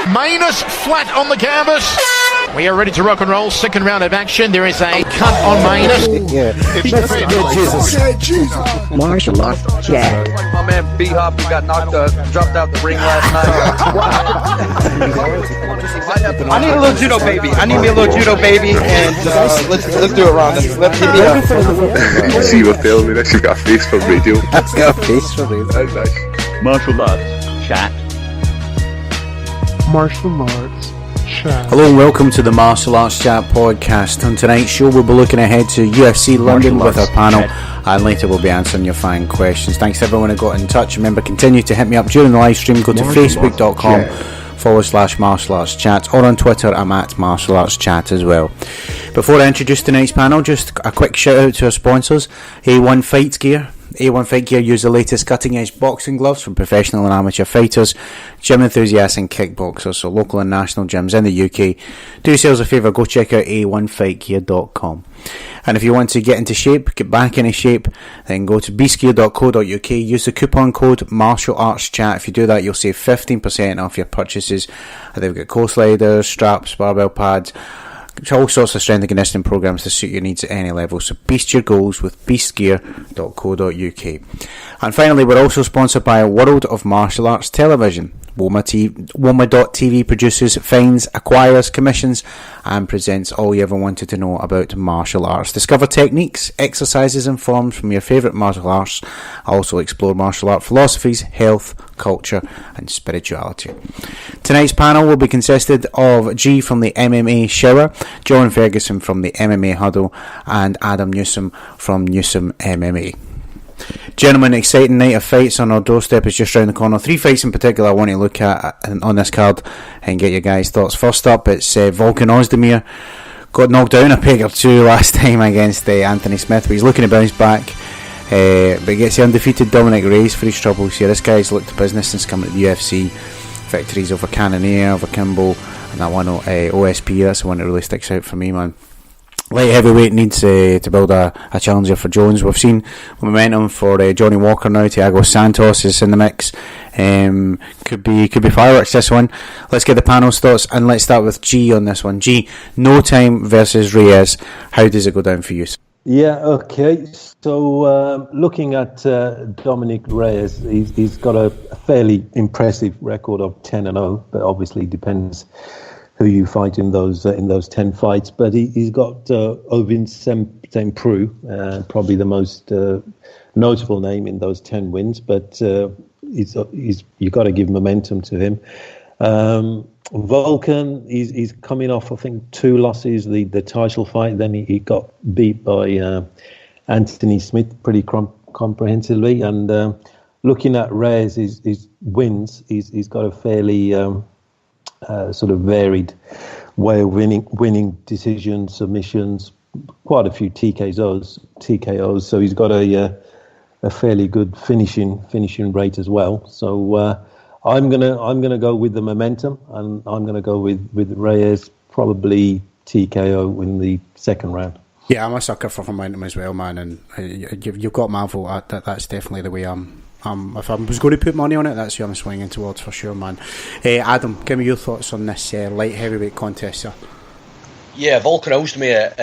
Manus flat on the canvas. We are ready to rock and roll. Second round of action. There is a cut on Manus. Jesus. Martial art chat. My man B-Hop, he got dropped out the ring last night. I need a little judo baby. And let's do it, Ron. Let's hit me up. You see what filming this? You've got a face for radio. That's got a face for radio. That's nice. Martial arts chat. Martial arts chat. Hello and welcome to the Martial Arts Chat podcast. On tonight's show we'll be looking ahead to UFC London with our panel, and later we'll be answering your fan questions. Thanks to everyone who got in touch. Remember, continue to hit me up during the live stream. Go to facebook.com/Martial Arts Chat, or on Twitter I'm at Martial Arts Chat as well. Before I introduce tonight's panel, just a quick shout out to our sponsors, A1 Fight Gear. A1 Fight Gear use the latest cutting edge boxing gloves from professional and amateur fighters, gym enthusiasts and kickboxers, so local and national gyms in the UK. Do yourselves a favour, go check out a1fightgear.com. And if you want to get into shape, get back into shape, then go to beastgear.co.uk, use the coupon code Martial Arts Chat. If you do that, you'll save 15% off your purchases. They've got core sliders, straps, barbell pads, all sorts of strength and conditioning programs to suit your needs at any level. So beast your goals with beastgear.co.uk. And finally, we're also sponsored by World of Martial Arts Television. WOMA.tv produces, finds, acquires, commissions and presents all you ever wanted to know about martial arts. Discover techniques, exercises and forms from your favourite martial arts. Also explore martial art philosophies, health, culture and spirituality. Tonight's panel will be consisted of G from the MMA Shower, Jon Ferguson from the MMA Huddle and Adam Newsome from Newsome MMA. Gentlemen, exciting night of fights on our doorstep is just round the corner. 3 fights in particular I want to look at on this card and get your guys' thoughts. First up, it's Volkan Ozdemir. Got knocked down a peg or two last time against Anthony Smith, but he's looking to bounce back. But he gets the undefeated Dominic Reyes for his troubles here. This guy's looked to business since coming to the UFC. Victories over Cannonier, over Kimbo, and that one OSP. That's the one that really sticks out for me, man. Light heavyweight needs to build a challenger for Jones. We've seen momentum for Johnny Walker now. Thiago Santos is in the mix. Could be fireworks this one. Let's get the panel's thoughts, and let's start with G on this one. G, No Time versus Reyes. How does it go down for you? Yeah, okay. So looking at Dominic Reyes, he's got a fairly impressive record of 10-0, but obviously depends who you fight in those 10 fights. But he's got Ovin Semprou, probably the most notable name in those 10 wins. But you got to give momentum to him. Volkan, he's coming off, I think, 2 losses. The title fight, then he got beat by Anthony Smith pretty comprehensively. And looking at Reyes, his wins, he's got a fairly sort of varied way of winning decisions, submissions, quite a few TKOs. So he's got a fairly good finishing rate as well. So I'm gonna go with the momentum, and I'm gonna go with Reyes, probably TKO in the second round. Yeah, I'm a sucker for momentum as well, man. And you've got my vote. That's definitely the way if I was going to put money on it, that's who I'm swinging towards for sure, man. Adam, give me your thoughts on this light heavyweight contest, sir. Yeah, Volkan Ozdemir,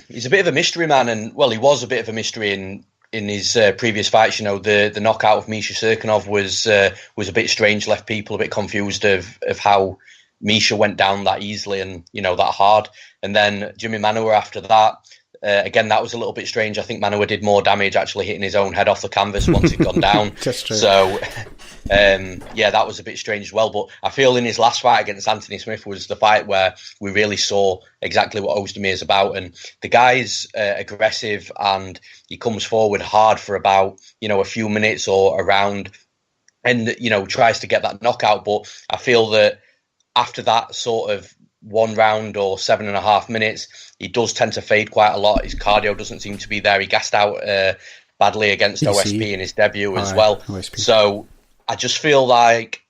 he's a bit of a mystery man, and well, he was a bit of a mystery in his previous fights. You know, the knockout of Misha Serkinov was a bit strange, left people a bit confused of how Misha went down that easily and, you know, that hard. And then Jimmy Manuwa after that. Again, that was a little bit strange. I think Manuwa did more damage actually hitting his own head off the canvas once he'd gone down. That's true. So, yeah, that was a bit strange as well. But I feel in his last fight against Anthony Smith was the fight where we really saw exactly what Ozdemir is about. And the guy's aggressive, and he comes forward hard for about, you know, a few minutes or a round, and, you know, tries to get that knockout. But I feel that after that sort of 1 round or 7.5 minutes, he does tend to fade quite a lot. His cardio doesn't seem to be there. He gassed out badly against OSP in his debut as well. OSP. So I just feel like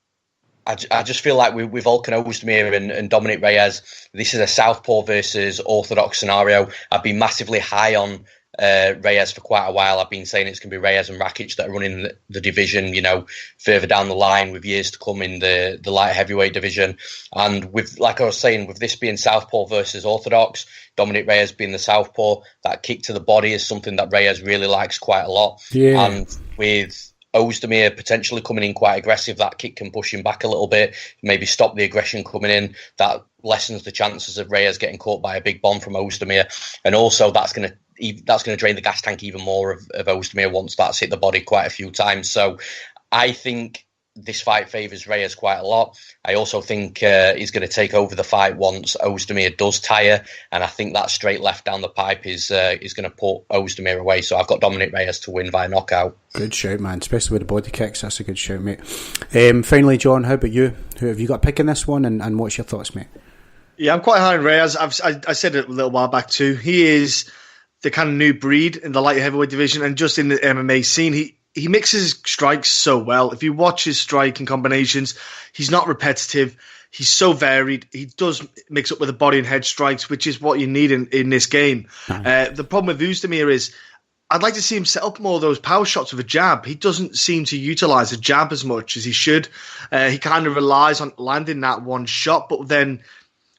with Volkan Ozdemir and Dominic Reyes, this is a southpaw versus orthodox scenario. I'd be massively high on Reyes for quite a while. I've been saying it's going to be Reyes and Rakic that are running the division, further down the line with years to come in the light heavyweight division. And with, like I was saying, with this being Southpaw versus Orthodox, Dominic Reyes being the Southpaw, that kick to the body is something that Reyes really likes quite a lot. Yeah. And with Ozdemir potentially coming in quite aggressive, that kick can push him back a little bit, maybe stop the aggression coming in. That lessens the chances of Reyes getting caught by a big bomb from Ozdemir. And also that's going to drain the gas tank even more of Ozdemir once that's hit the body quite a few times. So I think this fight favours Reyes quite a lot. I also think he's going to take over the fight once Ozdemir does tire, and I think that straight left down the pipe is going to put Ozdemir away. So I've got Dominic Reyes to win via knockout. Good shout, man, especially with the body kicks. That's a good shout, mate. Finally, John, how about you? Who have you got picking this one, and what's your thoughts, mate? Yeah, I'm quite high on Reyes. I said it a little while back too. He is the kind of new breed in the light heavyweight division, and just in the MMA scene, he mixes strikes so well. If you watch his striking combinations, he's not repetitive. He's so varied. He does mix up with the body and head strikes, which is what you need in this game. The problem with Ozdemir is I'd like to see him set up more of those power shots with a jab. He doesn't seem to utilize a jab as much as he should. He kind of relies on landing that one shot, but then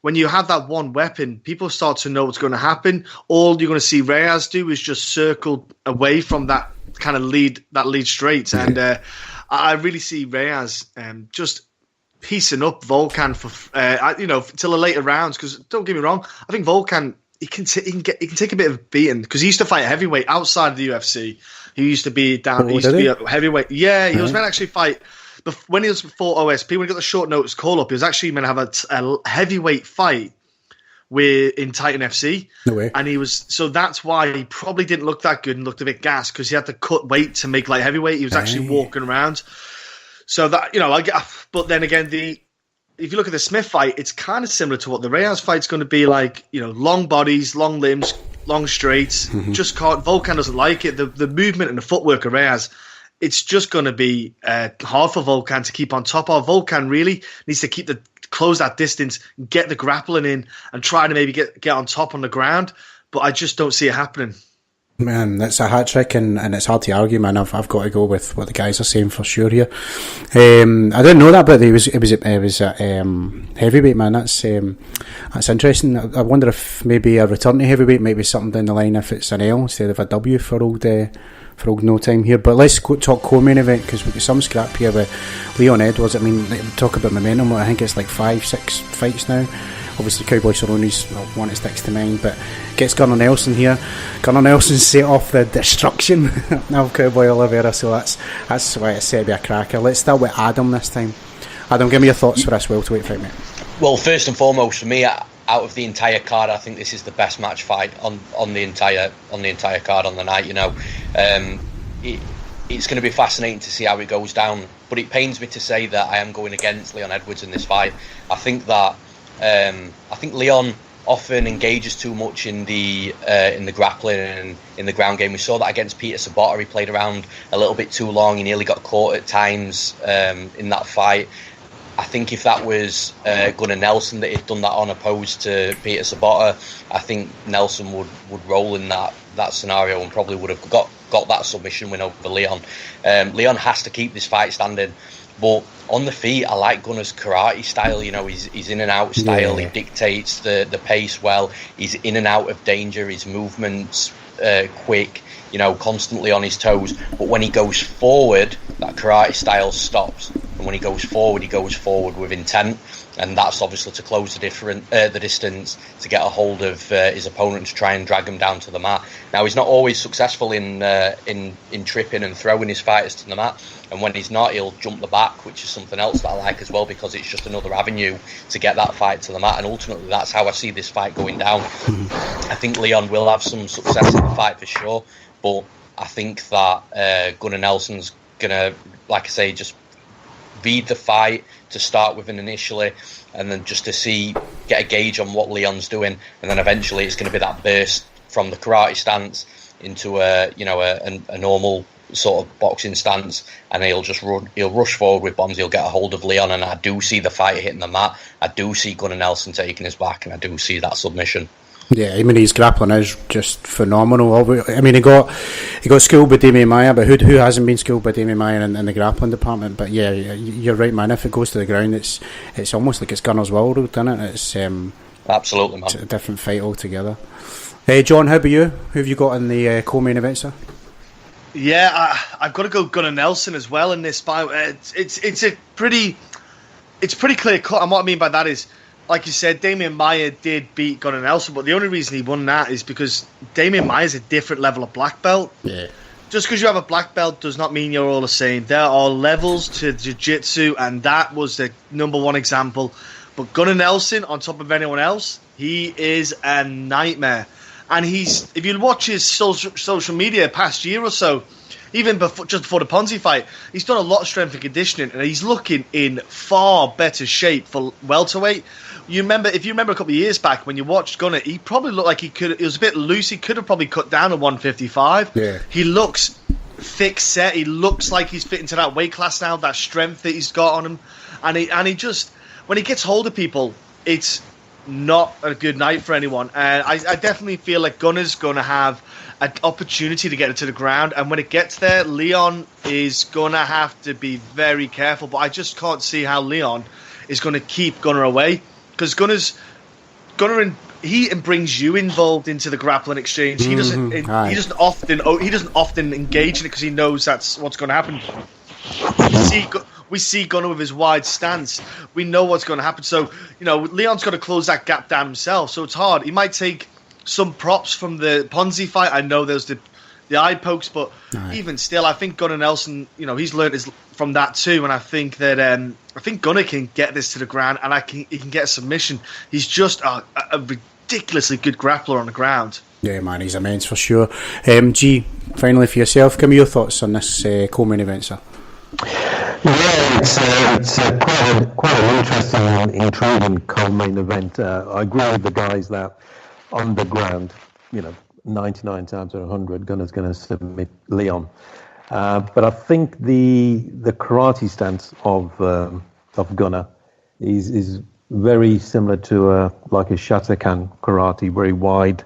when you have that one weapon, people start to know what's going to happen. All you're going to see Reyes do is just circle away from that kind of lead straight. And I really see Reyes just piecing up Volkan for till the later rounds. Because don't get me wrong, I think Volkan he can take a bit of a beating because he used to fight heavyweight outside of the UFC. He used to be down. He used to be a heavyweight. Yeah, he was meant to actually fight. But when he was fought OSP, when he got the short notice call up, he was actually meant to have a heavyweight fight in Titan FC. No way. And so that's why he probably didn't look that good and looked a bit gassed because he had to cut weight to make light heavyweight. He was actually walking around. So that, but then again, if you look at the Smith fight, it's kind of similar to what the Reyes fight's going to be like, long bodies, long limbs, long straights. Just can't, Volkan doesn't like it. The movement and the footwork of Reyes, it's just going to be hard for Volkan to keep on top of. Volkan really needs to close that distance, get the grappling in, and try to maybe get on top on the ground. But I just don't see it happening. Man, that's a hat trick, and it's hard to argue, man. I've got to go with what the guys are saying for sure here. I didn't know that, but it was heavyweight, man. That's interesting. I wonder if maybe a return to heavyweight might be something down the line if it's an L instead of a W for old no time here. But let's go talk co-main event because we've got some scrap here with Leon Edwards. I mean, talk about momentum. I think it's like 5-6 fights now. Obviously, Cowboy Cerrone's one that sticks to mind, but gets Gunnar Nelson here. Gunnar Nelson set off the destruction of Cowboy Oliveira, so that's why it's set to be a cracker. Let's start with Adam this time. Adam, give me your thoughts for this welterweight fight, mate. Well, first and foremost, for me, out of the entire card, I think this is the best match fight on the entire card on the night. It's going to be fascinating to see how it goes down. But it pains me to say that I am going against Leon Edwards in this fight. I think Leon often engages too much in the grappling and in the ground game. We saw that against Peter Sabota. He played around a little bit too long. He nearly got caught at times in that fight. I think if that was Gunnar Nelson that had done that on opposed to Peter Sabota, I think Nelson would roll in that scenario and probably would have got that submission win over Leon. Leon has to keep this fight standing. But on the feet, I like Gunnar's karate style. He's in and out style. Yeah. He dictates the pace well. He's in and out of danger. His movement's quick, constantly on his toes. But when he goes forward, that karate style stops. And when he goes forward with intent. And that's obviously to close the distance, to get a hold of his opponent, to try and drag him down to the mat. Now, he's not always successful in tripping and throwing his fighters to the mat. And when he's not, he'll jump the back, which is something else that I like as well, because it's just another avenue to get that fight to the mat. And ultimately, that's how I see this fight going down. I think Leon will have some success in the fight for sure. But I think that Gunnar Nelson's going to, like I say, just read the fight to start with initially, and then just to get a gauge on what Leon's doing, and then eventually it's going to be that burst from the karate stance into a normal sort of boxing stance, and he'll rush forward with bombs. He'll get a hold of Leon, and I do see the fight hitting the mat. I do see Gunnar Nelson taking his back, and I do see that submission. Yeah, I mean his grappling is just phenomenal. I mean he got schooled by Damian Maia, but who hasn't been schooled by Damian Maia in the grappling department? But yeah, you're right, man. If it goes to the ground, it's almost like it's Gunner's World, isn't it? It's absolutely, man. It's a different fight altogether. Hey, John, how about you? Who have you got in the co-main event, sir? Yeah, I've got to go Gunnar Nelson as well in this fight. It's pretty clear cut, and what I mean by that is, like you said, Damian Maia did beat Gunnar Nelson, but the only reason he won that is because Damian Maia is a different level of black belt. Yeah. Just because you have a black belt does not mean you're all the same. There are levels to jiu-jitsu, and that was the number one example. But Gunnar Nelson, on top of anyone else, he is a nightmare. And if you watch his social media past year or so, even just before the Ponzi fight, he's done a lot of strength and conditioning, and he's looking in far better shape for welterweight. If you remember a couple of years back when you watched Gunnar, he probably looked like it was a bit loose. He could have probably cut down to 155. Yeah. He looks thick set. He looks like he's fit into that weight class now, that strength that he's got on him. And he just, when he gets hold of people, it's not a good night for anyone. And I definitely feel like Gunnar's going to have an opportunity to get it to the ground. And when it gets there, Leon is going to have to be very careful. But I just can't see how Leon is going to keep Gunnar away. Because Gunnar brings you involved into the grappling exchange. He doesn't often engage in it because he knows that's what's going to happen. We see Gunnar with his wide stance. We know what's going to happen. So, Leon's got to close that gap down himself. So it's hard. He might take some props from the Ponzi fight. I know there's the eye pokes, but even still, I think Gunnar Nelson, he's learned from that too. And I think that I think Gunnar can get this to the ground, and he can get a submission. He's just a ridiculously good grappler on the ground. Yeah, man, he's immense for sure. G, finally for yourself, give me your thoughts on this co-main event, sir. Yeah, it's quite an interesting and intriguing co-main event. I agree with the guys that on the ground, 99 times out of 100, Gunnar's going to submit Leon. But I think the karate stance of Gunnar is very similar to like a Shatakan karate, very wide.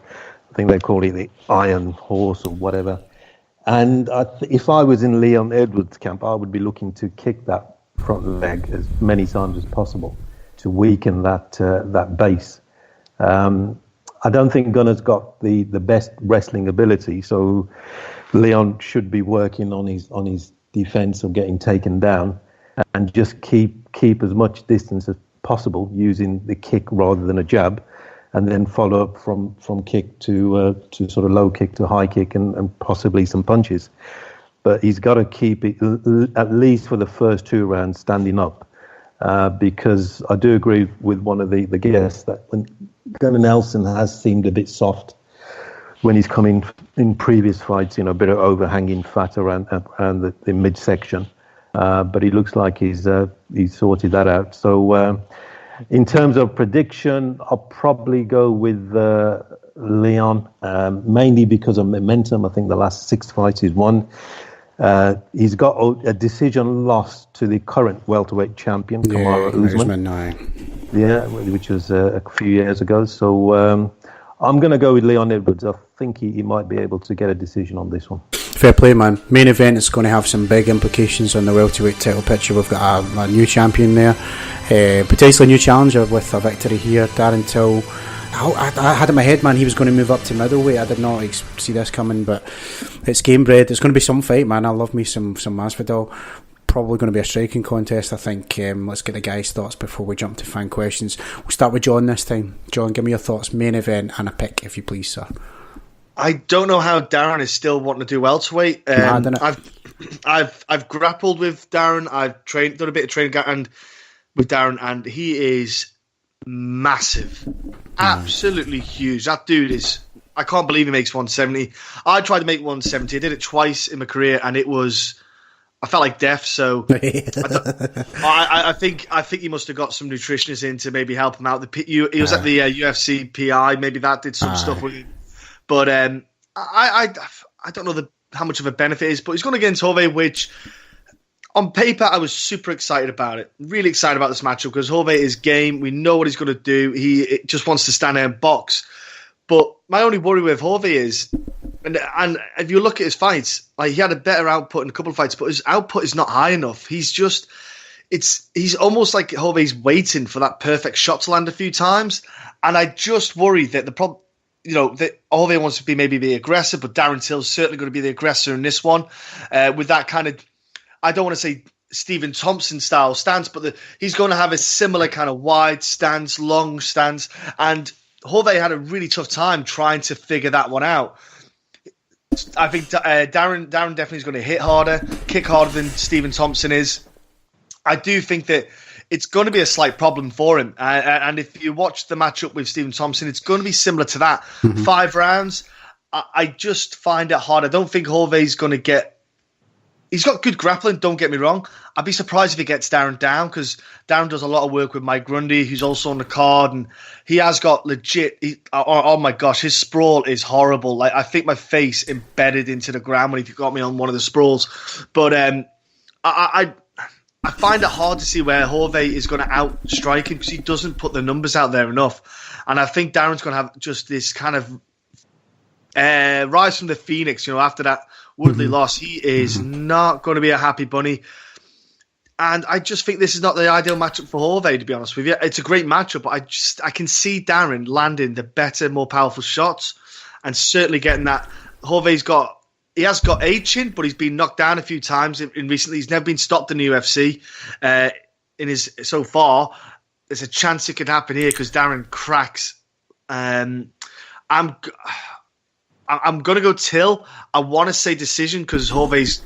I think they call it the Iron Horse or whatever. And if I was in Leon Edwards' camp, I would be looking to kick that front leg as many times as possible to weaken that base. I don't think Gunnar's got the best wrestling ability, so Leon should be working on his defense of getting taken down and just keep as much distance as possible using the kick rather than a jab, and then follow up from kick to sort of low kick to high kick and possibly some punches. But he's got to keep it, at least for the first two rounds, standing up. Because I do agree with one of the guests that when Gunnar Nelson has seemed a bit soft when he's come in previous fights, a bit of overhanging fat around the midsection. But he looks like he's sorted that out. So in terms of prediction, I'll probably go with Leon, mainly because of momentum. I think the last 6 fights he's won. He's got a decision loss to the current welterweight champion, Kamaru Usman. Yeah, which was a few years ago. So I'm going to go with Leon Edwards. I think he might be able to get a decision on this one. Fair play, man. Main event is going to have some big implications on the welterweight title picture. We've got a new champion there, potentially a new challenger with a victory here. Darren Till, I had in my head, man, he was going to move up to middleweight. I did not see this coming, but it's game bred. It's going to be some fight, man. I love me some Masvidal. Probably going to be a striking contest, I think. Let's get the guys' thoughts before we jump to fan questions. We'll start with John this time. John, give me your thoughts, main event and a pick, if you please, sir. I don't know how Darren is still wanting to do welterweight. I've grappled with Darren. I've done a bit of training with Darren, and he is massive, absolutely huge. That dude is. I can't believe he makes 170. I tried to make 170. I did it twice in my career, and it was. I felt like death. So I think he must have got some nutritionists in to maybe help him out. He was at the UFC PI. Maybe that did some stuff with him. But I don't know how much of a benefit it is. But he's going against Hove, which on paper I was super excited about it. Really excited about this matchup because Hove is game. We know what he's going to do. He just wants to stand there and box. But my only worry with Jorge is, and if you look at his fights, like he had a better output in a couple of fights, but his output is not high enough. He's almost like Jorge's waiting for that perfect shot to land a few times, and I just worry that the problem. That Jorge wants to be the aggressor, but Darren Till's certainly going to be the aggressor in this one. With that kind of, I don't want to say Stephen Thompson style stance, but he's going to have a similar kind of wide stance, long stance. And Jorge had a really tough time trying to figure that one out. I think Darren definitely is going to hit harder, kick harder than Stephen Thompson is. I do think that it's going to be a slight problem for him. And if you watch the matchup with Stephen Thompson, it's going to be similar to that. 5 rounds. I just find it hard. I don't think Jorge's going to get... He's got good grappling, don't get me wrong. I'd be surprised if he gets Darren down, because Darren does a lot of work with Mike Grundy, who's also on the card, and he has got legit... oh my gosh, his sprawl is horrible. Like, I think my face embedded into the ground when he got me on one of the sprawls. But I find it hard to see where Jorge is going to outstrike him, because he doesn't put the numbers out there enough. And I think Darren's going to have just this kind of rise from the phoenix. After that Woodley loss, he is not going to be a happy bunny. And I just think this is not the ideal matchup for Jorge, to be honest with you. It's a great matchup, but I can see Darren landing the better, more powerful shots, and certainly getting that. He has got a chin, but he's been knocked down a few times in recently. He's never been stopped in the UFC. So far, there's a chance it could happen here because Darren cracks. I'm going to go Till. I want to say decision because Jorge's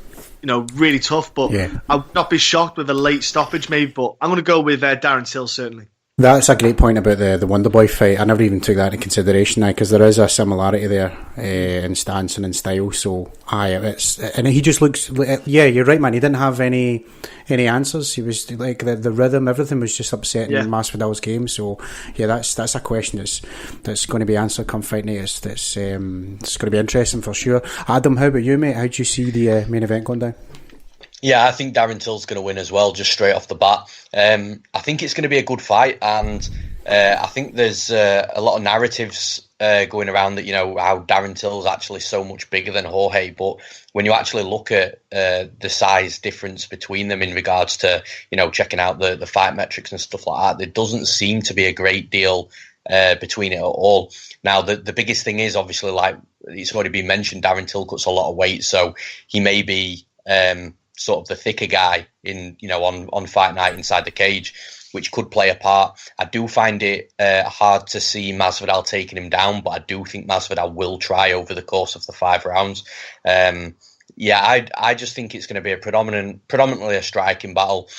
really tough, but I would not be shocked with a late stoppage maybe. But I'm going to go with Darren Till certainly. That's a great point about the Wonderboy fight. I never even took that into consideration now, because there is a similarity there in stance and in style. So, and he just looks. Yeah, you're right, man. He didn't have any answers. He was like the rhythm, everything was just upsetting in Masvidal's game. So, yeah, that's a question that's going to be answered come fight night. It's going to be interesting for sure. Adam, how about you, mate? How do you see the main event going down? Yeah, I think Darren Till's going to win as well, just straight off the bat. I think it's going to be a good fight, and I think there's a lot of narratives going around that, how Darren Till's actually so much bigger than Jorge. But when you actually look at the size difference between them in regards to, checking out the fight metrics and stuff like that, there doesn't seem to be a great deal between it at all. Now, the biggest thing is obviously, like it's already been mentioned, Darren Till cuts a lot of weight, so he may be sort of the thicker guy on fight night inside the cage, which could play a part. I do find it hard to see Masvidal taking him down, but I do think Masvidal will try over the course of the 5 rounds. I just think it's going to be a predominantly a striking battle.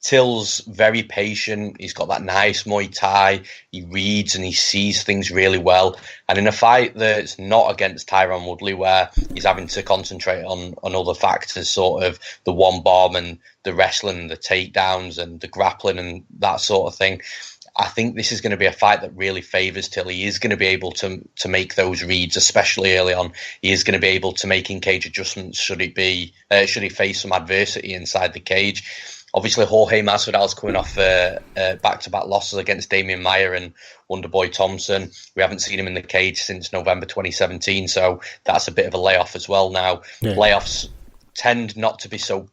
Till's very patient. He's got that nice Muay Thai. He reads and he sees things really well. And in a fight that's not against Tyron Woodley, where he's having to concentrate on other factors, sort of the one bomb and the wrestling and the takedowns and the grappling and that sort of thing, I think this is going to be a fight that really favours Till. He is going to be able to make those reads, especially early on. He is going to be able to make in-cage adjustments should he face some adversity inside the cage. Obviously, Jorge Masvidal's coming off back-to-back losses against Damian Maia and Wonderboy Thompson. We haven't seen him in the cage since November 2017, so that's a bit of a layoff as well now. Yeah. Layoffs tend not to be so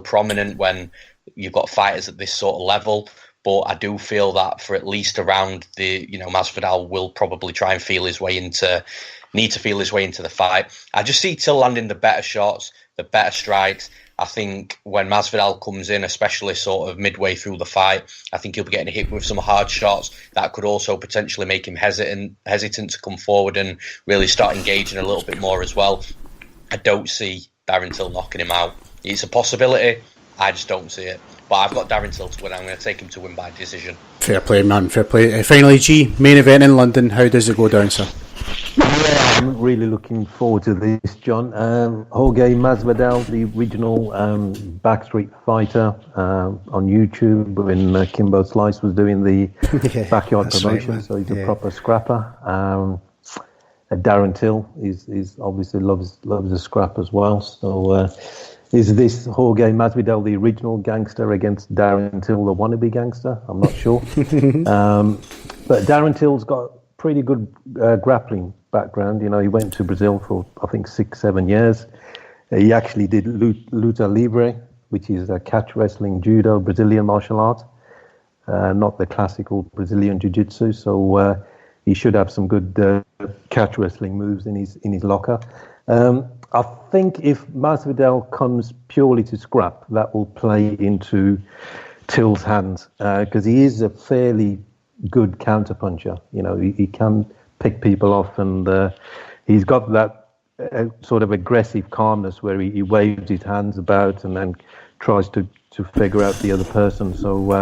prominent when you've got fighters at this sort of level, but I do feel that for at least around Masvidal will probably try and feel his way into the fight. I just see Till landing the better shots, the better strikes. I think when Masvidal comes in, especially sort of midway through the fight, I think he'll be getting hit with some hard shots that could also potentially make him hesitant to come forward and really start engaging a little bit more as well. I don't see Darren Till knocking him out. It's a possibility. I just don't see it. But I've got Darren Till to win. I'm going to take him to win by decision. Fair play, man. Fair play. Finally, G, main event in London. How does it go down, sir? Yeah, I'm really looking forward to this, John. Jorge Masvidal, the original backstreet fighter on YouTube when Kimbo Slice was doing the backyard promotion, right, so he's a proper scrapper. Darren Till is obviously loves a scrap as well. So is this Jorge Masvidal the original gangster against Darren Till the wannabe gangster? I'm not sure. But Darren Till's got pretty good grappling background. You know, he went to Brazil for, I think, 6-7 years. He actually did luta libre, which is a catch wrestling, judo, Brazilian martial art, not the classical Brazilian jiu-jitsu. So he should have some good catch wrestling moves in his locker. I think if Masvidal comes purely to scrap, that will play into Till's hands, because he is a fairly good counterpuncher. You know, he can pick people off, and he's got that sort of aggressive calmness where he waves his hands about and then tries to figure out the other person. So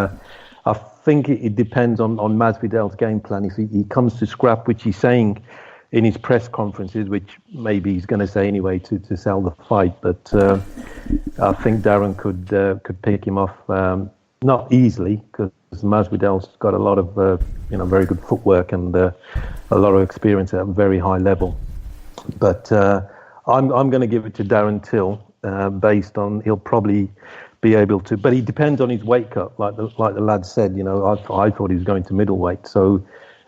I think it depends on Masvidal's game plan. If he comes to scrap, which he's saying in his press conferences, which maybe he's going to say anyway to sell the fight, but I think Darren could pick him off, not easily, because Masvidal's got a lot of very good footwork and a lot of experience at a very high level. But I'm going to give it to Darren Till, based on he'll probably be able to, but he depends on his weight cut. Like the lad said, you know, I thought he was going to middleweight. So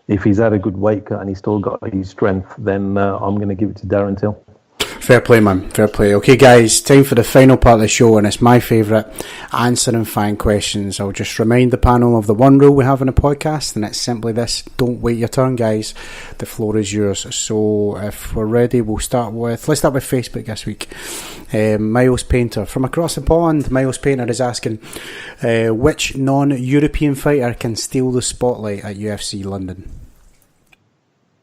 if he's had a good weight cut and he's still got his strength, then I'm going to give it to Darren Till. Fair play, man. Fair play. Okay, guys, time for the final part of the show, and it's my favourite, answering fan questions. I'll just remind the panel of the one rule we have in the podcast, and it's simply this: don't wait your turn, guys. The floor is yours. So if we're ready, let's start with Facebook this week. Miles Painter from across the pond. Miles Painter is asking, which non-European fighter can steal the spotlight at UFC London?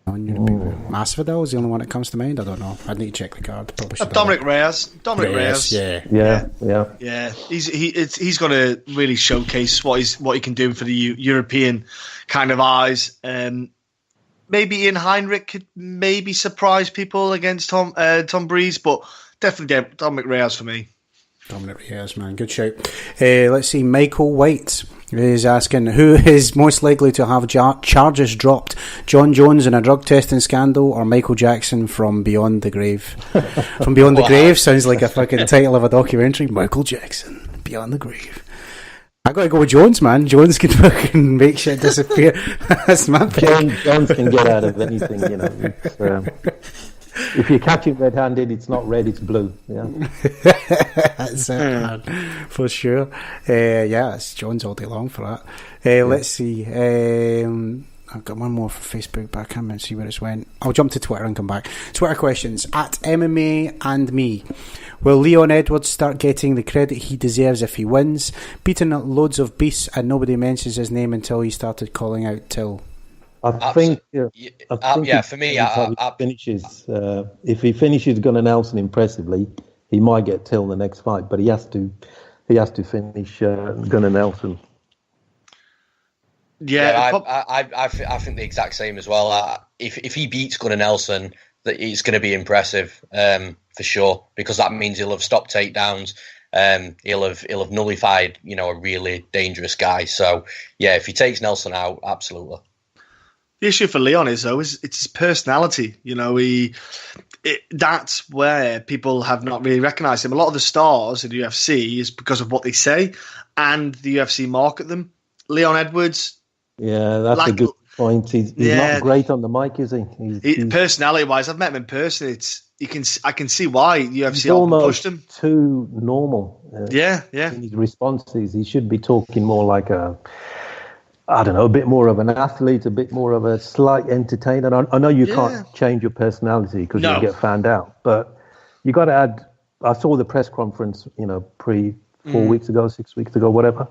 Masvidal is the only one that comes to mind. I don't know. I'd need to check the card. Dominic Reyes. Dominic Reyes. Yeah. He's got to really showcase what he can do for the European kind of eyes. Maybe Ian Heinrich could maybe surprise people against Tom Breeze, but definitely Dominic Reyes for me. Dominic Reyes, man, good shout. Let's see. Michael White is asking, who is most likely to have charges dropped? John Jones in a drug testing scandal, or Michael Jackson from Beyond the Grave? From Beyond the Grave sounds like a fucking title of a documentary. Michael Jackson, Beyond the Grave. I gotta go with Jones, man. Jones can fucking make shit disappear. That's my pick. Jones can get out of anything, you know. If you catch it red-handed, it's not red, it's blue. Yeah, that's it, man, for sure. It's Jones all day long for that. Let's see. I've got one more for Facebook, but I can't remember, see where it's went. I'll jump to Twitter and come back. Twitter questions at MMA and me. Will Leon Edwards start getting the credit he deserves if he wins? Beating loads of beasts and nobody mentions his name until he started calling out Till. I think for me, finishes. If he finishes Gunnar Nelson impressively, he might get Till the next fight, but he has to finish Gunnar Nelson. I think the exact same as well. If he beats Gunnar Nelson, that it's going to be impressive for sure, because that means he'll have stopped takedowns. He'll have nullified, a really dangerous guy. So yeah, if he takes Nelson out, absolutely. The issue for Leon is it's his personality. That's where people have not really recognised him. A lot of the stars in the UFC is because of what they say, and the UFC market them. Leon Edwards. Yeah, that's a good point. He's not great on the mic, is he? Personality-wise, I've met him in person. I can see why the UFC almost pushed him. Too normal. In his responses, he should be talking more like a bit more of an athlete, a bit more of a slight entertainer. I know you can't change your personality because you'll get found out, but you got to add. I saw the press conference, 4 weeks ago, 6 weeks ago, whatever.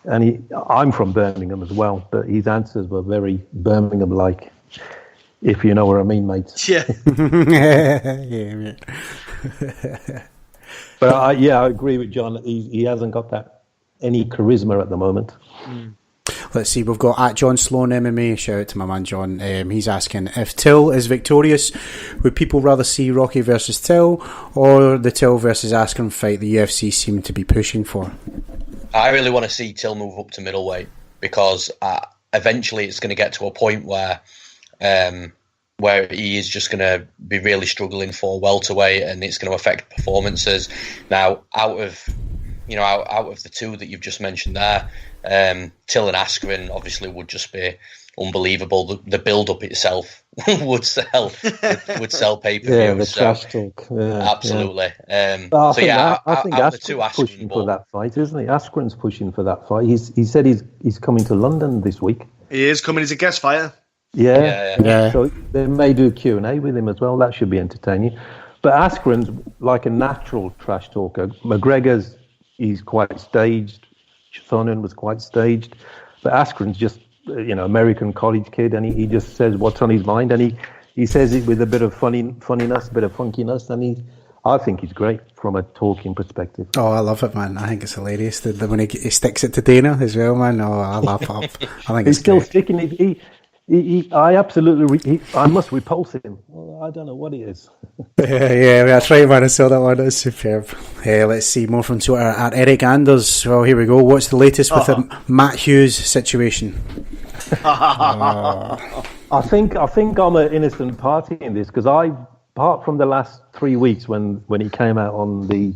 And I'm from Birmingham as well, but his answers were very Birmingham-like, if you know what I mean, mate. Yeah. Yeah. But I agree with John. He hasn't got any charisma at the moment. Let's see, we've got at John Sloan MMA, shout out to my man John. He's asking, if Till is victorious, would people rather see Rocky versus Till or the Till versus Askren fight the UFC seem to be pushing for? I really want to see Till move up to middleweight, because eventually it's going to get to a point where he is just going to be really struggling for welterweight, and it's going to affect performances. Now, out of out of the two that you've just mentioned there, Till and Askren obviously would just be unbelievable. The build-up itself would sell pay-per-view. Yeah, the trash talk. Yeah, absolutely. I think Askren's pushing for that fight, isn't he? Askren's pushing for that fight. He said he's coming to London this week. He is coming as a guest fighter. Yeah. So they may do Q&A with him as well. That should be entertaining. But Askren's like a natural trash talker. McGregor's, he's quite staged. Sonnen was quite staged. But Askren's just, American college kid, and he just says what's on his mind, and he says it with a bit of funniness, a bit of funkiness, and I think he's great from a talking perspective. Oh, I love it, man. I think it's hilarious. When he sticks it to Dana as well, man. Oh, I laugh up. I think he's still sticking it. I must repulse him. Well, I don't know what it is. yeah, that's right, man. I saw that one. That's superb. Let's see more from Twitter at Eric Anders. Well, here we go. What's the latest with the Matt Hughes situation? I think I'm an innocent party in this, because apart from the last 3 weeks when he came out on the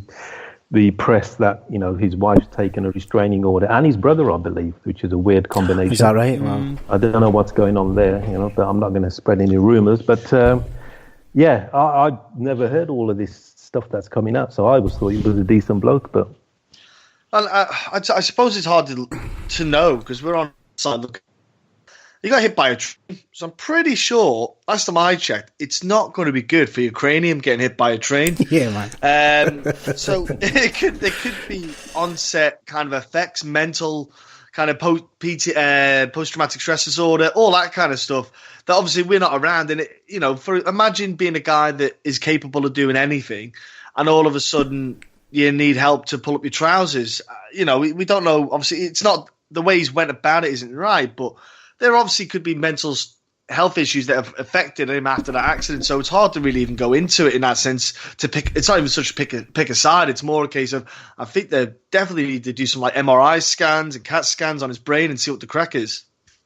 press that his wife's taken a restraining order, and his brother, I believe, which is a weird combination. Is that right? Wow. I don't know what's going on there, but I'm not going to spread any rumours. But I never heard all of this stuff that's coming out, so I always thought he was a decent bloke. But I suppose it's hard to know, because we're on side. He got hit by a train, so I'm pretty sure, last time I checked, it's not going to be good for Ukrainian getting hit by a train. Yeah, man. So there could be onset kind of effects, mental kind of post-traumatic stress disorder, all that kind of stuff that obviously we're not around. And imagine being a guy that is capable of doing anything, and all of a sudden you need help to pull up your trousers. We don't know. Obviously, it's not the way he's went about it isn't right, but there obviously could be mental health issues that have affected him after that accident. So it's hard to really even go into it in that sense. It's not even such a pick a side. It's more a case of, I think they definitely need to do some like MRI scans and CAT scans on his brain and see what the crack is.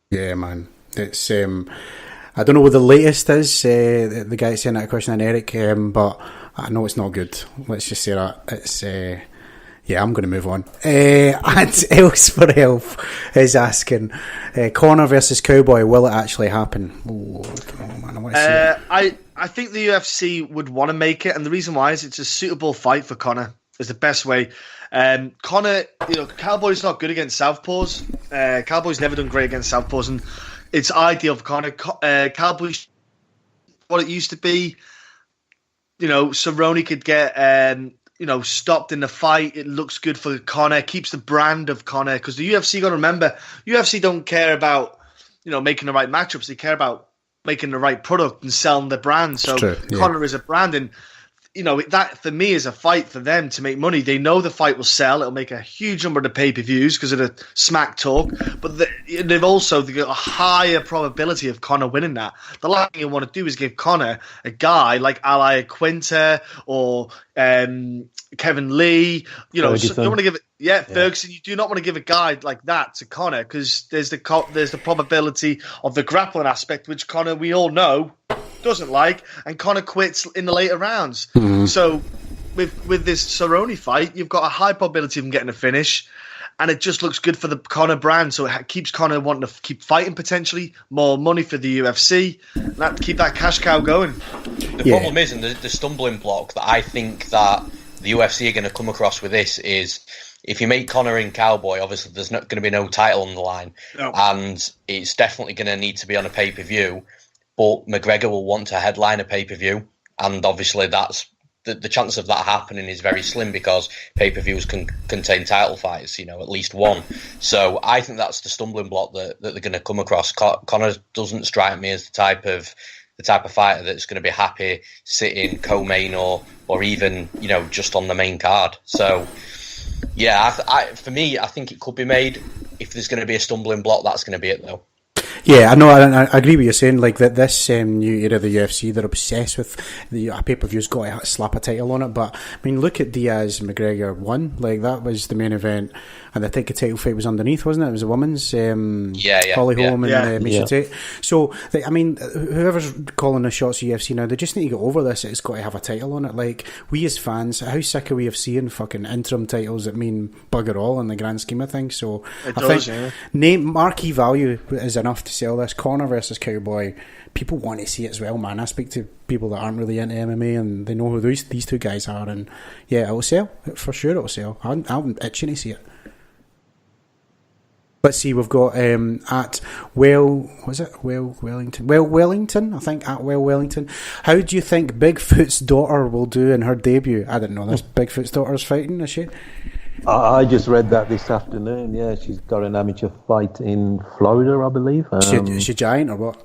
Yeah, man. It's I don't know what the latest is. The guy saying that question on Eric, but I know it's not good. Let's just say that it's. Yeah, I'm going to move on. And Else for Health is asking, Conor versus Cowboy, will it actually happen? Oh, come on, man, I want to see it. I think the UFC would want to make it, and the reason why is it's a suitable fight for Conor. Is the best way. Conor, Cowboy's not good against southpaws. Cowboy's never done great against southpaws, and it's ideal for Conor. Cowboy's what it used to be. Cerrone could get... stopped in the fight. It looks good for Conor, keeps the brand of Conor, because the UFC, got to remember, UFC don't care about, making the right matchups. They care about making the right product and selling the brand. So Conor is a brand, and, that for me is a fight for them to make money. They know the fight will sell. It'll make a huge number of the pay-per-views because of the smack talk, but they've got a higher probability of Conor winning that. The last thing you want to do is give Conor a guy like Al Quinta or Kevin Lee. You want to give it, Ferguson. You do not want to give a guy like that to Conor, because there's the probability of the grappling aspect, which Conor, we all know, doesn't like, and Conor quits in the later rounds. Mm-hmm. So with this Cerrone fight, you've got a high probability of him getting a finish, and it just looks good for the Conor brand. So it keeps Conor wanting to keep fighting, potentially more money for the UFC, and that keep that cash cow going. The problem is, and the stumbling block that I think that the UFC are going to come across with this is, if you make Conor and Cowboy, obviously there's not going to be no title on the line, and it's definitely going to need to be on a pay-per-view. But McGregor will want to headline a pay-per-view, and obviously that's the chance of that happening is very slim, because pay-per-views can contain title fights, at least one. So I think that's the stumbling block that they're going to come across. Conor doesn't strike me as the type of fighter that's going to be happy sitting co-main or even just on the main card. So yeah, for me, I think it could be made. If there's going to be a stumbling block, that's going to be it, though. Yeah, I know. I agree with you saying, like, that this new era of the UFC, they're obsessed with the pay-per-view's got to slap a title on it. But I mean, look at Diaz McGregor 1. Like, that was the main event. and I think the title fight was underneath, wasn't it? It was a woman's Holly Holm and Miesha Tate. So, I mean, whoever's calling the shots of UFC now, they just need to get over this. It's got to have a title on it. Like, we as fans, how sick are we of seeing fucking interim titles that mean bugger all in the grand scheme of things? So, I think marquee value is enough to sell this. Conor versus Cowboy, people want to see it as well, man. I speak to people that aren't really into MMA and they know who these two guys are, and yeah, it'll sell. For sure it'll sell. I'm itching to see it. Let's see, we've got at Wellington, I think, at Wellington. How do you think Bigfoot's daughter will do in her debut? I didn't know this. Bigfoot's daughter's fighting, is she? I just read that this afternoon. Yeah, she's got an amateur fight in Florida, I believe. Is she giant or what?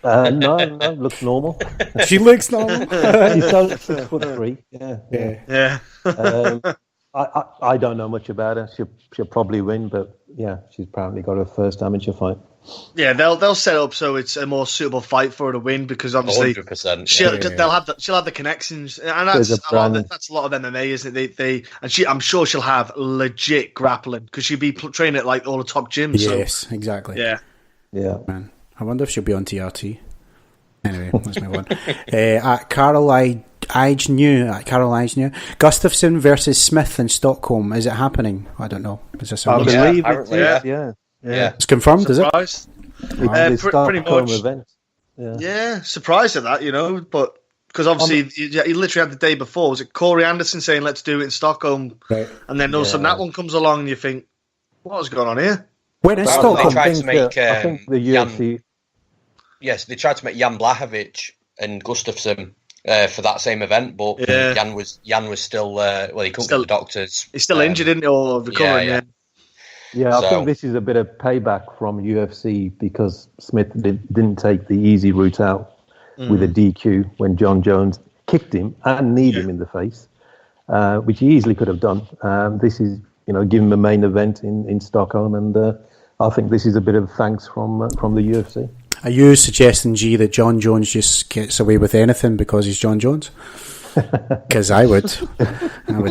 No, looks normal. She looks normal. She's only 6'3". Yeah. I don't know much about her. She'll probably win, but yeah, she's apparently got her first amateur fight. Yeah, they'll set up so it's a more suitable fight for her to win, because obviously 100%, she'll have the connections, and that's a lot of MMA, isn't it? I'm sure she'll have legit grappling because she'll be training at like all the top gyms. Yes, exactly. Yeah. Man, I wonder if she'll be on TRT. Anyway, let's move on. At Carol Ignew, Gustafsson versus Smith in Stockholm. Is it happening? I don't know. Is this I believe it is, yeah. It's confirmed, surprised. Is it? Pretty much. Event. Yeah, surprised at that, but because obviously he literally had the day before. Was it Corey Anderson saying let's do it in Stockholm, right. And then all of a sudden that one comes along and you think, what's going on here? Where is Stockholm? I think the UFC. Yes, they tried to make Jan Blachowicz and Gustafsson for that same event, but Jan was still he couldn't get the doctors. He's still injured, isn't he, or recovering? Yeah, I think this is a bit of payback from UFC because Smith didn't take the easy route out with a DQ when John Jones kicked him and kneed him in the face, which he easily could have done. This is, give him a main event in Stockholm, and I think this is a bit of thanks from the UFC. Are you suggesting, G, that John Jones just gets away with anything because he's John Jones? Because I would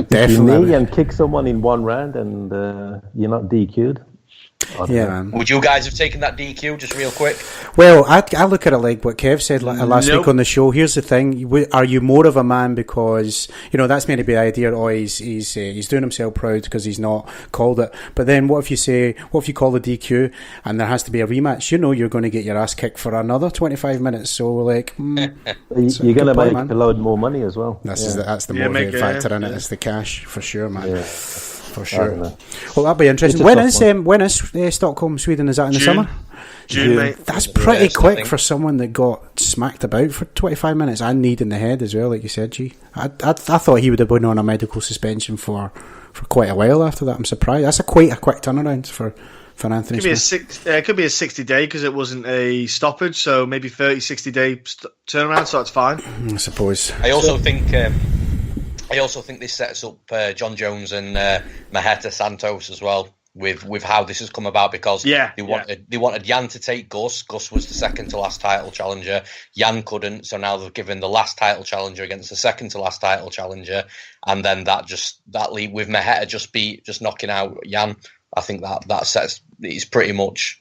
definitely. And kick someone in one round and you're not DQ'd. Man. Would you guys have taken that DQ just real quick? Well, I look at it like what Kev said last week on the show. Here's the thing: are you more of a man because that's meant to be the idea? Oh, he's doing himself proud because he's not called it. But then what if you call the DQ and there has to be a rematch? You're going to get your ass kicked for another 25 minutes. So like, you're going to make a load more money as well. That's the motivating factor in it. It's the cash for sure, man. Yeah. For sure. Well, that'd be interesting. When is Stockholm, Sweden? Is that in the summer? June, mate. That's pretty quick for someone that got smacked about for 25 minutes and kneed in the head as well, like you said, G. I thought he would have been on a medical suspension for quite a while after that. I'm surprised. That's quite a quick turnaround for Anthony Smith. It could be a 60-day because it wasn't a stoppage, so maybe 30, 60-day turnaround, so that's fine. I suppose. I also think this sets up John Jones and Maheta Santos as well with how this has come about, because they wanted Jan to take Gus. Gus was the second to last title challenger. Jan couldn't, so now they've given the last title challenger against the second to last title challenger, and then that lead with Maheta just knocking out Jan. I think that sets. It's pretty much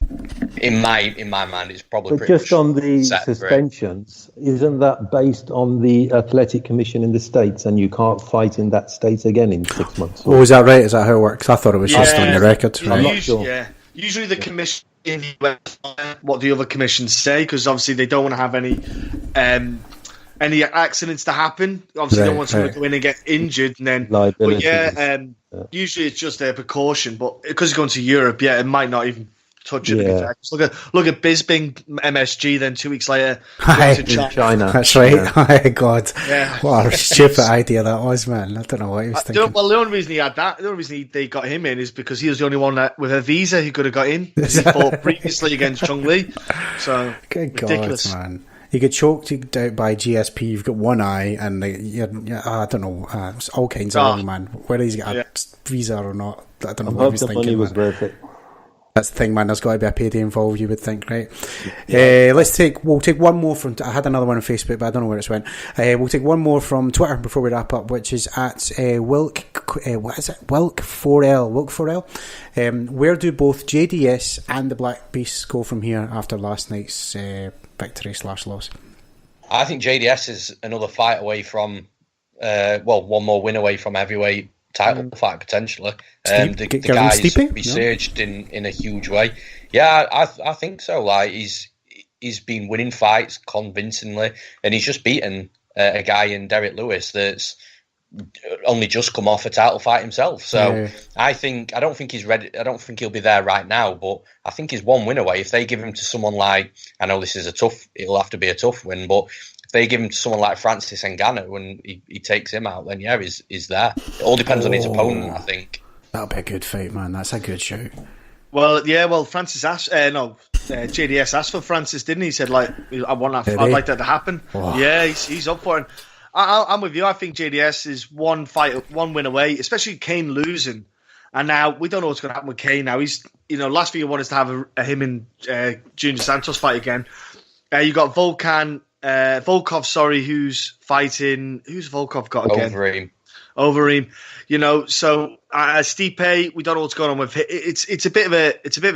in my mind. It's probably but pretty just much on the suspensions. Isn't that based on the Athletic Commission in the States, and you can't fight in that state again in 6 months? Oh, is that right? Is that how it works? I thought it was just on your record. Right? I'm not sure. Yeah, usually the commission in the US, what the other commissions say, because obviously they don't want to have any accidents to happen. Obviously, they don't want someone to go in and get injured, and then. Liability. Usually it's just a precaution, but because it's going to Europe, it might not even touch it. Yeah. Look at Bisping MSG. Then 2 weeks later, to China. That's right. Yeah. Oh God, what a stupid idea that was, man. I don't know what he was thinking. Well, the only reason he had that, the only reason they got him in is because he was the only one with a visa who could have got in. He fought previously against Chung Lee. So good ridiculous, God, man. You get choked out by GSP. You've got one eye, and I don't know. It's all kinds of wrong, man. Whether he's got a visa or not, I don't know what he was thinking. Money was worth it. That's the thing, man. There's got to be a payday involved, you would think, right? Yeah. We'll take one more from. I had another one on Facebook, but I don't know where it's went. We'll take one more from Twitter before we wrap up, which is at Wilk. What is it? Wilk 4L. Wilk 4L. Where do both JDS and the Black Beasts go from here after last night's victory/loss? I think JDS is another fight away from, one more win away from heavyweight title fight potentially. The guy's resurged in a huge way. Yeah, I think so. Like he's been winning fights convincingly, and he's just beaten a guy in Derek Lewis that's only just come off a title fight himself. So I don't think he's ready. I don't think he'll be there right now, but I think he's one win away. If they give him to someone like, I know this is it'll have to be a tough win, but if they give him to someone like Francis Ngannou and he takes him out, then he's there. It all depends on his opponent, I think. That'll be a good fight, man. That's a good shout. Well, Francis asked, JDS asked for Francis, didn't he? He said, like, I'd like that to happen. Oh. Yeah, he's up for it. I'm with you. I think JDS is one win away, especially Kane losing. And now we don't know what's going to happen with Kane. Now he's, last thing you want is to have him and Junior Santos fight again. You got Volkov, who's fighting. Who's Volkov got again? Overeem. So Stipe, we don't know what's going on with him. It's a bit of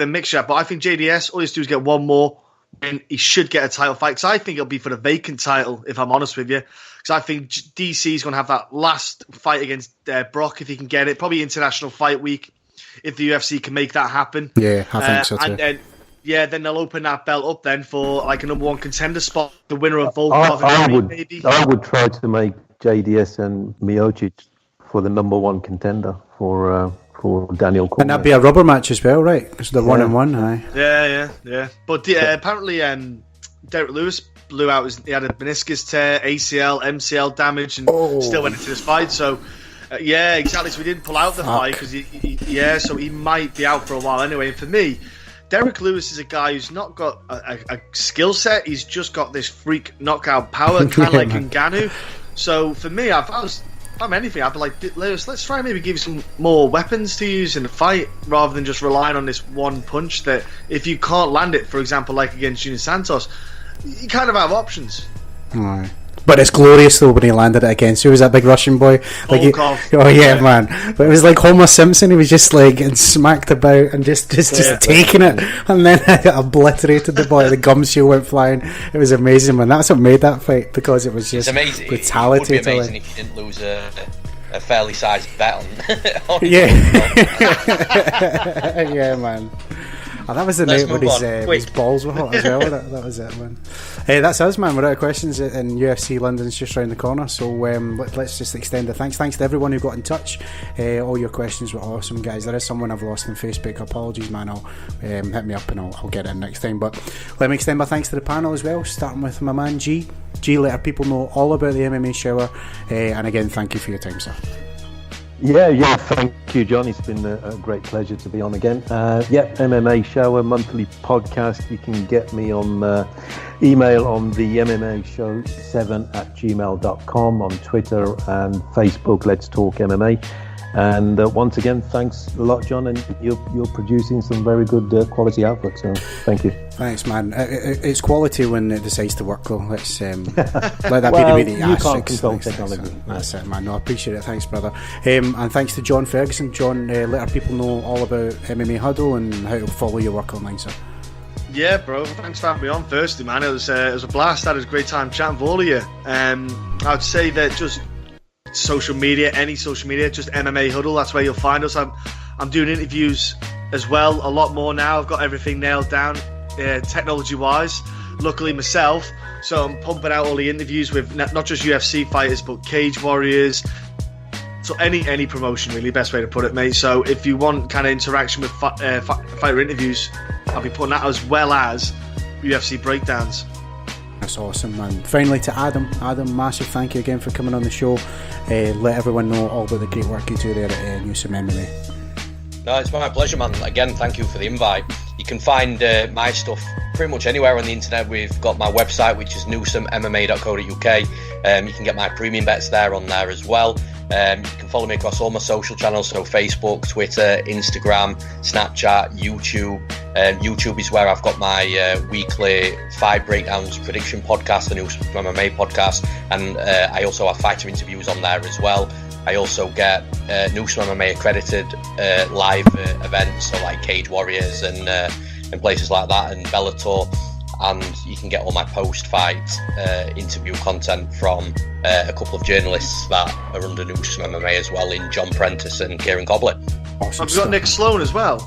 a mixture. But I think JDS, all he has to do is get one more, and he should get a title fight. Because I think it'll be for the vacant title, if I'm honest with you. Because I think DC is going to have that last fight against Brock if he can get it. Probably International Fight Week if the UFC can make that happen. Yeah, I think so too. And then they'll open that belt up then for like a number one contender spot. The winner of Volkov. Maybe. I would try to make JDS and Miocic for the number one contender for Daniel Cormier. And that'd be a rubber match as well, right? Because they're 1-1. Aye. Yeah. But apparently, Derek Lewis blew out. He had a meniscus tear, ACL, MCL damage, and still went into this fight. So, exactly. So we didn't pull out the fight because so he might be out for a while anyway. And for me, Derek Lewis is a guy who's not got a skill set. He's just got this freak knockout power, kind of like Ngannou. So for me, if I'm anything, I'd be like, Lewis, let's try and maybe give you some more weapons to use in the fight rather than just relying on this one punch that if you can't land it, for example, like against Junior Santos, you kind of have options. Right. But it's glorious though when he landed it against who was that big Russian boy? Man. But it was like Homer Simpson. He was just like getting smacked about and just taking it, and then obliterated the boy. The gum shield went flying. It was amazing, man. That's what made that fight because it was just amazing. Brutality. It would be amazing if you didn't lose a fairly sized bet on. Yeah, yeah, man. Oh, that was the night when his balls were hot as well. That was it, man. Hey, that's us, man. We're out of questions, and UFC London's just round the corner. So let's just extend the thanks. Thanks to everyone who got in touch. All your questions were awesome, guys. There is someone I've lost on Facebook. Apologies, man. I'll hit me up and I'll get it in next time. But let me extend my thanks to the panel as well, starting with my man G. Let our people know all about the MMA Shower. And again, thank you for your time, sir. Yeah, thank you, John. It's been a great pleasure to be on again. MMA Shower monthly podcast. You can get me on email on the MMA Show 7@gmail.com, on Twitter and Facebook. Let's Talk MMA. And once again, thanks a lot, John. And you're producing some very good quality output. So thank you. Thanks, man. It's quality when it decides to work, though. Let's let that be the way the you can't control technology. That's it, man. No, I appreciate it. Thanks, brother. And thanks to Jon Ferguson. John, let our people know all about MMA Huddle and how to follow your work online, sir. Yeah, bro. Thanks for having me on. Firstly, man, it was a blast. I had a great time chatting with all of you. I'd say that just social media, any social media, just MMA Huddle. That's where you'll find us. I'm doing interviews as well, a lot more now. I've got everything nailed down. Technology wise, luckily myself, so I'm pumping out all the interviews with not just UFC fighters but cage warriors, so any promotion really, best way to put it, mate. So if you want kind of interaction with fighter interviews, I'll be putting that as well as UFC breakdowns. That's awesome, man. Finally to Adam, massive thank you again for coming on the show. Let everyone know all about the great work you do there at Newsome MMA. No, it's my pleasure, man. Again, thank you for the invite. You can find my stuff pretty much anywhere on the internet. We've got my website, which is newsomemma.co.uk. You can get my premium bets there on there as well. You can follow me across all my social channels, so Facebook, Twitter, Instagram, Snapchat, YouTube. YouTube is where I've got my weekly fight breakdowns prediction podcast, the Newsome MMA podcast, and I also have fighter interviews on there as well. I also get Newsome MMA accredited live events, so like Cage Warriors and places like that, and Bellator. And you can get all my post-fight interview content from a couple of journalists that are under Newsome MMA as well, in John Prentice and Kieran Coblett. Awesome. Have you got Nick Sloan as well?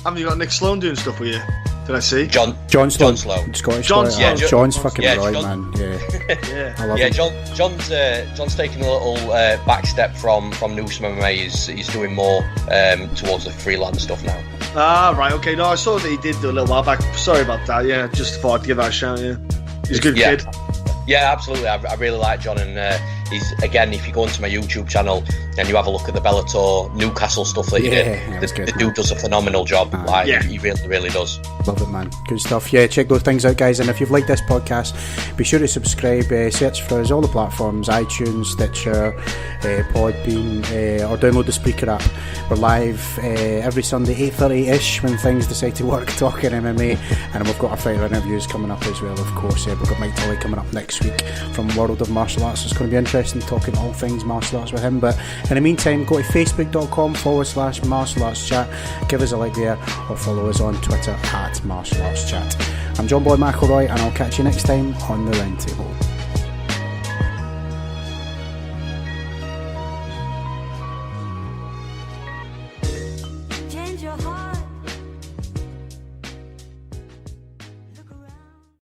Haven't you got Nick Sloan doing stuff with you? Did I see? John Sloan. Scottish John Sloan. Sloan. John's fucking John, man. Yeah. I love yeah, him. John's taking a little back step from Newsome MMA. He's doing more towards the freelance stuff now. Ah, right, okay. No, I saw that he did a little while back. Sorry about that. Yeah, just thought I'd give that a shout. Yeah, he's a good kid. Yeah, absolutely. I really like John, and he's, again, if you go into my YouTube channel and you have a look at the Bellator Newcastle stuff that he did, the dude does a phenomenal job. He really, really does. Love it, man. Good stuff. Yeah, check those things out, guys. And if you've liked this podcast, be sure to subscribe. Search for us all the platforms: iTunes, Stitcher, Podbean, or download the Spreaker app. We're live every Sunday 8:30ish when things decide to work, talking MMA, and we've got our fighter interviews coming up as well. Of course, we've got Mike Tully coming up next week from World of Martial Arts. It's going to be interesting talking all things martial arts with him. But in the meantime, go to facebook.com/martial arts chat, give us a like there, or follow us on Twitter @martial arts chat. I'm John Boy McElroy, and I'll catch you next time on the Roundtable.